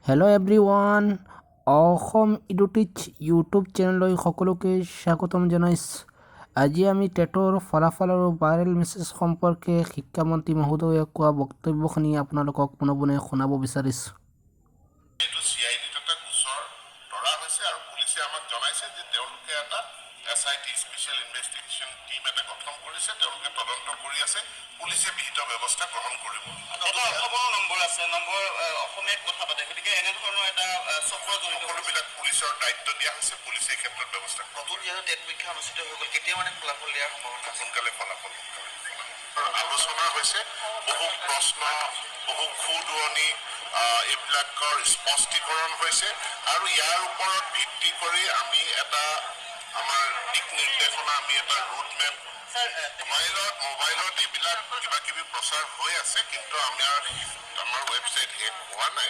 Hello' everyone Assam ইডুটিচ YouTube চেনেললৈ সকলোকে স্বাগতম জনাইছোঁ। আজি আমি টেটৰ ফলাফল আৰু ভাইৰেল মেছেজ সম্পৰ্কে শিক্ষামন্ত্ৰী মহোদয়ে কোৱা বক্তব্যখিনি আপোনালোকক পুনঃ শুনাব বিচাৰিছোঁ। স্পেশাল ইনভেষ্টিগেশ্যন টিম এটা গঠন কৰিছে, তেওঁলোকে তদন্ত কৰি আছে, পুলিচে বিহিত ব্যৱস্থা গ্ৰহণ কৰিব। নম্বৰ আছে, নম্বৰ অসমীয়াত কথা পাতে, গতিকে এনেধৰণৰ এটা চক্ৰ জড়িত সকলোবিলাক পুলিচৰ দায়িত্ব দিয়া হৈছে, পুলিচে এই ক্ষেত্ৰত ব্যৱস্থা নতুন যিহেতু টেট পৰীক্ষা অনুষ্ঠিত হৈ গ'ল, কেতিয়া মানে ফলাফল দিয়াৰ সম্ভাৱনা সোনকালে ফলাফল আলোচনা হৈছে, বহু প্ৰশ্ন বহু খুদুৱনি এইবিলাকৰ স্পষ্টীকৰণ হৈছে আৰু ইয়াৰ ওপৰত ভিত্তি কৰি আমি এটা আমাৰ দিক নিৰ্দেশনা আমি এটা ৰুট মেপ মোবাইলত এইবিলাক কিবা কিবি প্ৰচাৰ হৈ আছে, কিন্তু আমাৰ ৱেবছাইট শেষ হোৱা নাই।